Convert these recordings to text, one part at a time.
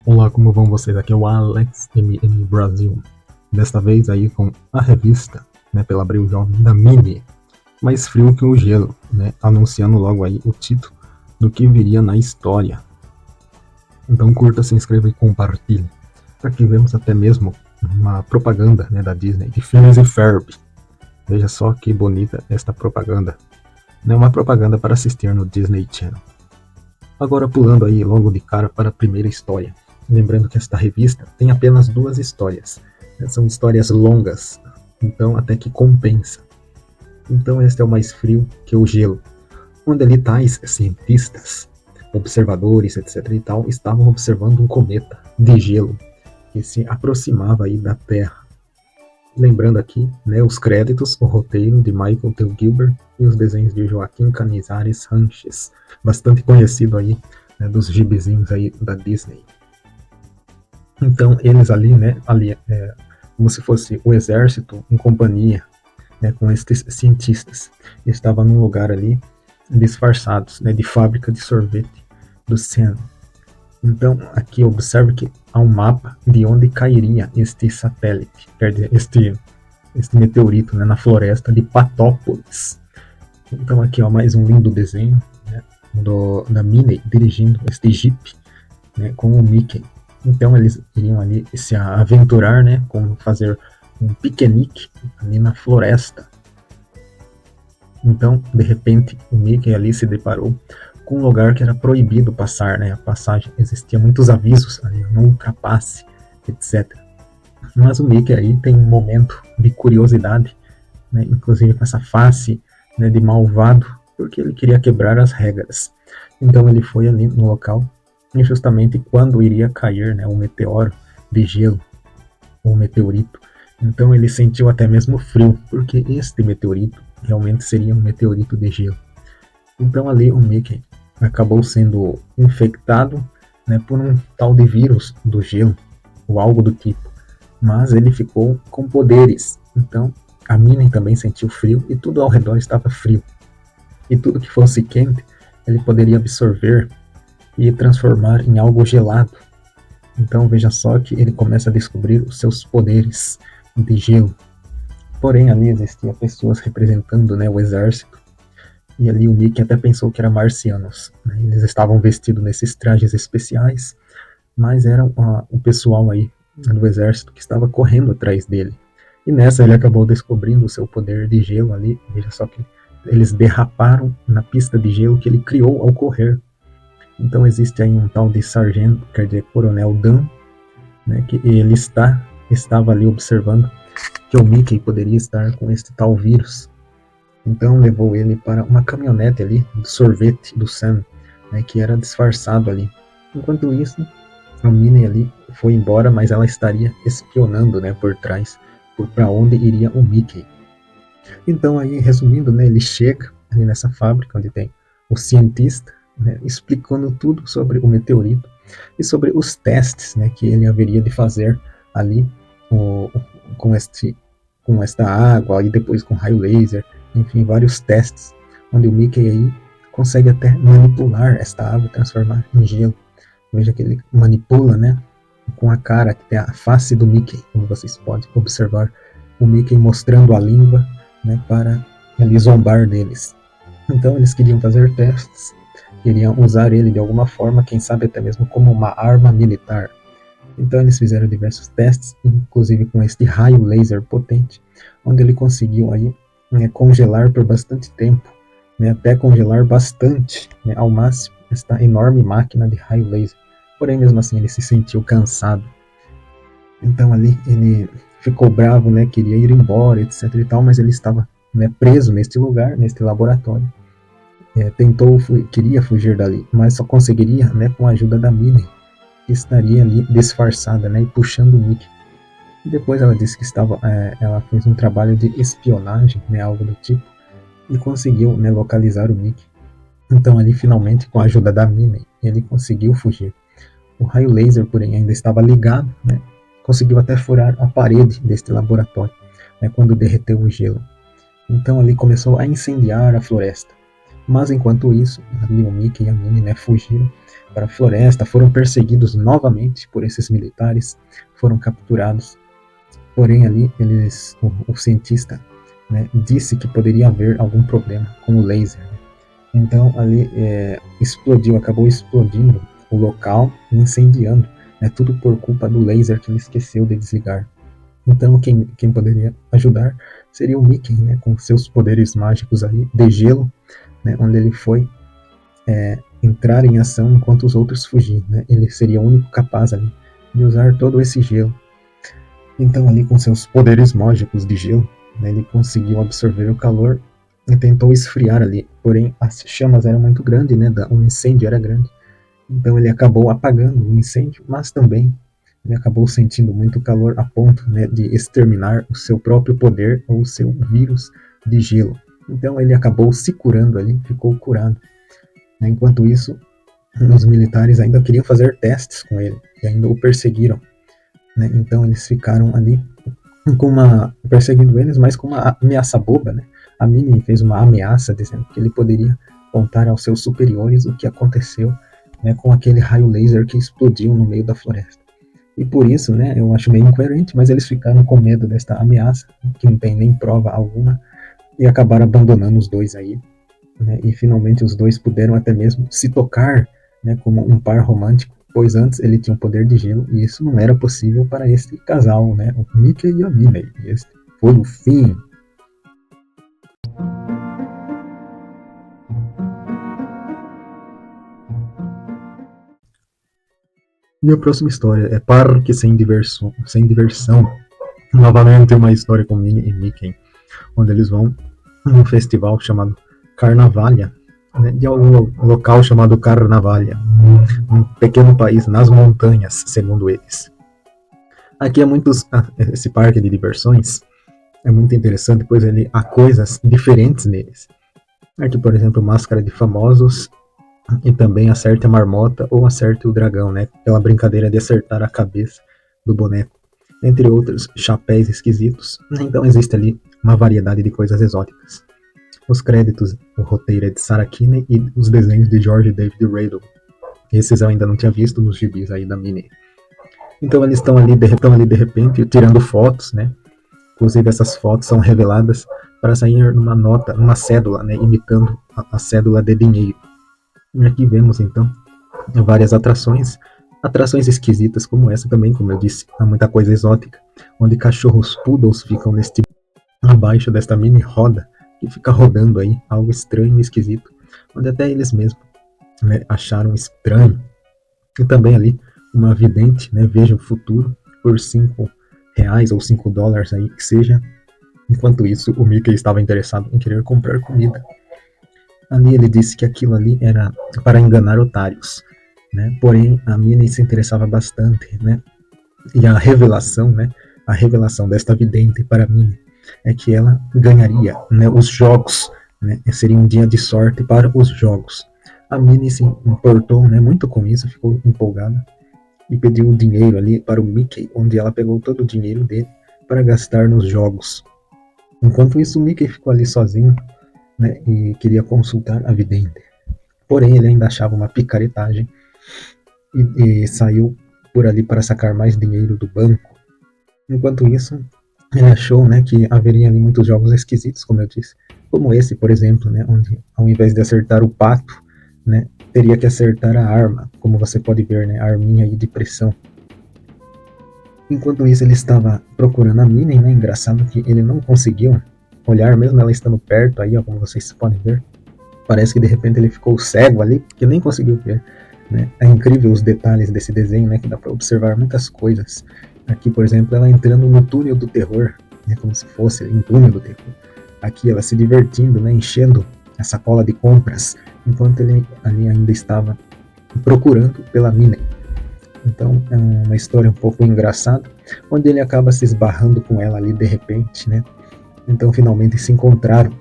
Olá, como vão vocês? Aqui é o Alex MM Brasil. Desta vez aí com a revista, né, pela Abril Jovem da Mini, mais frio que o gelo, né, anunciando logo aí o título do que viria na história. Então curta, se inscreva e compartilhe. Aqui vemos até mesmo uma propaganda, né, da Disney de Phineas e Ferb. Veja só que bonita esta propaganda. Né, uma propaganda para assistir no Disney Channel. Agora pulando aí logo de cara para a primeira história. Lembrando que esta revista tem apenas 2 histórias. São histórias longas, então até que compensa. Então este é o mais frio que o gelo. Onde ali tais cientistas, observadores, etc. e tal, estavam observando um cometa de gelo que se aproximava aí da Terra. Lembrando aqui, né, os créditos, o roteiro de Michael T. Gilbert e os desenhos de Joaquim Canizares Ranches, bastante conhecido aí, né, dos gibizinhos aí da Disney. Então eles ali, né, como se fosse o exército em companhia, né, com estes cientistas, estavam num lugar ali disfarçados, né, de fábrica de sorvete do Sen. Então aqui observe que há um mapa de onde cairia este satélite, quer dizer, este meteorito, né, na floresta de Patópolis. Então aqui ó, mais um lindo desenho, né, da Minnie dirigindo este Jeep, né, com o Mickey. Então eles iriam ali se aventurar, né, como fazer um piquenique ali na floresta. Então, de repente, o Mickey ali se deparou com um lugar que era proibido passar, né, a passagem. Existia muitos avisos ali, não ultrapasse, etc. Mas o Mickey aí tem um momento de curiosidade, né, inclusive com essa face, né, de malvado, porque ele queria quebrar as regras. Então ele foi ali no local, e justamente quando iria cair, né, um meteoro de gelo, um meteorito. Então ele sentiu até mesmo frio, porque este meteorito realmente seria um meteorito de gelo. Então ali o Mickey acabou sendo infectado, né, por um tal de vírus do gelo, ou algo do tipo. Mas ele ficou com poderes. Então a Minnie também sentiu frio e tudo ao redor estava frio. E tudo que fosse quente ele poderia absorver e transformar em algo gelado. Então veja só que ele começa a descobrir os seus poderes de gelo. Porém ali existiam pessoas representando, né, o exército, e ali o Mickey até pensou que eram marcianos, né? Eles estavam vestidos nesses trajes especiais, mas era o pessoal aí do exército que estava correndo atrás dele. E nessa ele acabou descobrindo o seu poder de gelo ali. Veja só que eles derraparam na pista de gelo que ele criou ao correr. Então existe aí um tal de sargento, quer dizer, coronel Dan, né, que ele estava ali observando que o Mickey poderia estar com este tal vírus. Então levou ele para uma caminhonete ali, do sorvete do Sam, né, que era disfarçado ali. Enquanto isso, a Minnie ali foi embora, mas ela estaria espionando, né, por trás, para onde iria o Mickey. Então aí, resumindo, né, ele chega ali nessa fábrica onde tem o cientista, né, explicando tudo sobre o meteorito e sobre os testes, né, que ele haveria de fazer ali com esta água e depois com raio laser, enfim, vários testes, onde o Mickey aí consegue até manipular esta água e transformar em gelo. Veja que ele manipula, né, com a cara, que tem a face do Mickey, como vocês podem observar, o Mickey mostrando a língua, né, para ele zombar deles. Então eles queriam fazer testes, queriam usar ele de alguma forma, quem sabe até mesmo como uma arma militar. Então eles fizeram diversos testes, inclusive com este raio laser potente, onde ele conseguiu aí, né, congelar por bastante tempo, né, até congelar bastante, né, ao máximo, esta enorme máquina de raio laser. Porém, mesmo assim, ele se sentiu cansado. Então ali ele ficou bravo, né, queria ir embora, etc e tal, mas ele estava, né, preso neste lugar, neste laboratório. Queria fugir dali, mas só conseguiria, né, com a ajuda da Minnie, que estaria ali disfarçada, né, e puxando o Mickey. E depois ela disse que ela fez um trabalho de espionagem, né, algo do tipo, e conseguiu, né, localizar o Mickey. Então ali finalmente, com a ajuda da Minnie, ele conseguiu fugir. O raio laser, porém, ainda estava ligado, né? Conseguiu até furar a parede deste laboratório, né, quando derreteu o gelo. Então ali começou a incendiar a floresta. Mas enquanto isso, ali o Mickey e a Minnie, né, fugiram para a floresta, foram perseguidos novamente por esses militares, foram capturados. Porém ali o cientista, né, disse que poderia haver algum problema com o laser. Então ali acabou explodindo o local e incendiando, né, tudo por culpa do laser que ele esqueceu de desligar. Então quem poderia ajudar seria o Mickey, né, com seus poderes mágicos aí de gelo, né, onde ele foi entrar em ação enquanto os outros fugiam, né? Ele seria o único capaz ali de usar todo esse gelo. Então ali com seus poderes mágicos de gelo, né, ele conseguiu absorver o calor e tentou esfriar ali. Porém as chamas eram muito grandes, né? O incêndio era grande. Então ele acabou apagando o incêndio, mas também ele acabou sentindo muito calor a ponto, né, de exterminar o seu próprio poder ou o seu vírus de gelo. Então ele acabou se curando ali, ficou curado. Enquanto isso, os militares ainda queriam fazer testes com ele e ainda o perseguiram. Né? Então eles ficaram ali perseguindo eles, mas com uma ameaça boba. Né? A Minnie fez uma ameaça dizendo que ele poderia contar aos seus superiores o que aconteceu, né, com aquele raio laser que explodiu no meio da floresta. E por isso, né, eu acho meio incoerente, mas eles ficaram com medo desta ameaça, que não tem nem prova alguma, e acabaram abandonando os dois aí. Né, e finalmente os dois puderam até mesmo se tocar, né, como um par romântico, pois antes ele tinha um poder de gelo e isso não era possível para este casal, né, o Mickey e a Minnie. E este foi o fim. E a próxima história é Parque Sem Diversão. Sem Diversão. Novamente uma história com Minnie e Mickey, onde eles vão num festival chamado Carnavalia, né, de algum local chamado Carnavalia, um pequeno país nas montanhas, segundo eles. Aqui esse parque de diversões é muito interessante, pois há coisas diferentes neles. Aqui, por exemplo, máscara de famosos e também acerte a marmota ou acerte o dragão, né? Aquela brincadeira de acertar a cabeça do boneco, entre outros chapéus esquisitos. Então existe ali uma variedade de coisas exóticas. Os créditos, o roteiro é de Sarah Kinney e os desenhos de George David Riddle. Esses eu ainda não tinha visto nos gibis aí da Minnie. Então eles estão ali de repente tirando fotos, né? Inclusive essas fotos são reveladas para sair numa nota, numa cédula, né? Imitando a cédula de dinheiro. E aqui vemos então várias atrações esquisitas como essa também, como eu disse, há muita coisa exótica, onde cachorros poodles ficam abaixo desta mini roda que fica rodando aí, algo estranho e esquisito, onde até eles mesmos, né, acharam estranho. E também ali uma vidente, né, veja o futuro por R$ 5 ou $5 aí que seja. Enquanto isso, o Mickey estava interessado em querer comprar comida. Ali ele disse que aquilo ali era para enganar otários, né? Porém a Minnie se interessava bastante, né? E a revelação desta vidente para Minnie é que ela ganharia, né, os jogos, né? Seria um dia de sorte para os jogos. A Minnie se importou, né, muito com isso, ficou empolgada e pediu o dinheiro ali para o Mickey, onde ela pegou todo o dinheiro dele para gastar nos jogos. Enquanto isso, o Mickey ficou ali sozinho, né, e queria consultar a vidente. Porém, ele ainda achava uma picaretagem e saiu por ali para sacar mais dinheiro do banco. Enquanto isso, ele achou, né, que haveria ali muitos jogos esquisitos, como eu disse, como esse, por exemplo, né, onde ao invés de acertar o pato, né, teria que acertar a arma, como você pode ver, né, a arminha aí de pressão. Enquanto isso, ele estava procurando a Minnie, né, engraçado que ele não conseguiu olhar, mesmo ela estando perto aí, ó, como vocês podem ver. Parece que de repente ele ficou cego ali, que nem conseguiu ver. Né? É incrível os detalhes desse desenho, né, que dá para observar muitas coisas. Aqui, por exemplo, ela entrando no túnel do terror, né, como se fosse um túnel do terror. Aqui ela se divertindo, né, enchendo a sacola de compras, enquanto ele ali ainda estava procurando pela Minnie. Então é uma história um pouco engraçada, onde ele acaba se esbarrando com ela ali de repente, né? Então finalmente se encontraram.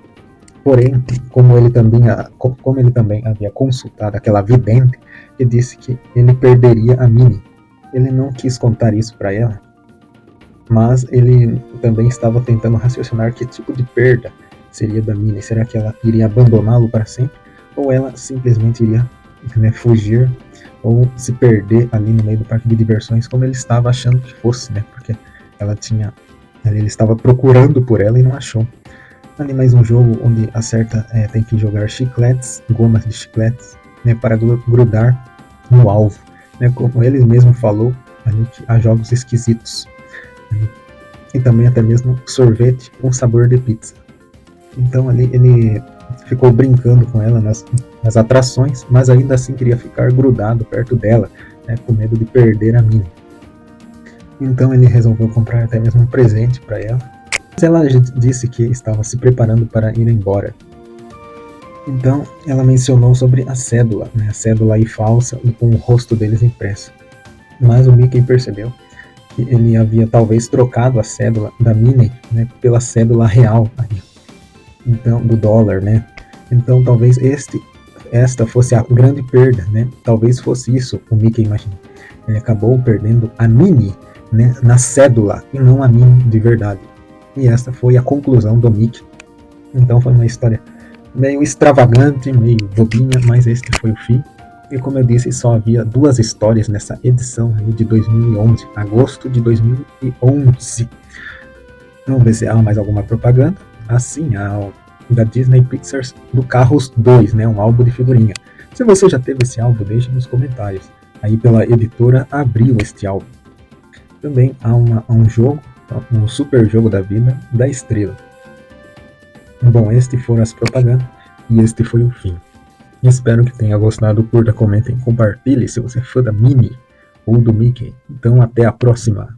Porém, como ele também havia consultado aquela vidente que disse que ele perderia a Minnie, ele não quis contar isso para ela, mas ele também estava tentando raciocinar que tipo de perda seria da Minnie. Será que ela iria abandoná-lo para sempre? Ou ela simplesmente iria, né, fugir ou se perder ali no meio do parque de diversões, como ele estava achando que fosse, né? Porque ele estava procurando por ela e não achou. Ali mais um jogo onde tem que jogar chicletes, gomas de chicletes, né, para grudar no alvo. Né, como ele mesmo falou, ali que há jogos esquisitos. Né, e também até mesmo sorvete com sabor de pizza. Então ali ele ficou brincando com ela nas atrações, mas ainda assim queria ficar grudado perto dela, né, com medo de perder a Minnie. Então ele resolveu comprar até mesmo um presente para ela. Mas ela disse que estava se preparando para ir embora. Então ela mencionou sobre a cédula, né, a cédula aí falsa e com o rosto deles impresso. Mas o Mickey percebeu que ele havia talvez trocado a cédula da Minnie, né, pela cédula real aí, então, do dólar, né? Então talvez esta fosse a grande perda, né? Talvez fosse isso, o Mickey imagina. Ele acabou perdendo a Minnie, né, na cédula e não a Minnie de verdade. E esta foi a conclusão do Mickey. Então foi uma história meio extravagante, meio bobinha, mas este foi o fim. E como eu disse, só havia 2 histórias nessa edição de 2011, agosto de 2011. Vamos ver se há mais alguma propaganda. Assim, há da Disney Pixar do Carros 2, né, um álbum de figurinha. Se você já teve esse álbum, deixe nos comentários. Aí pela editora Abril este álbum. Também há um jogo, um super jogo da vida da estrela. Bom, este foram as propagandas e este foi o fim. Espero que tenha gostado, curta, comentem, compartilhe se você é fã da Minnie ou do Mickey. Então até a próxima!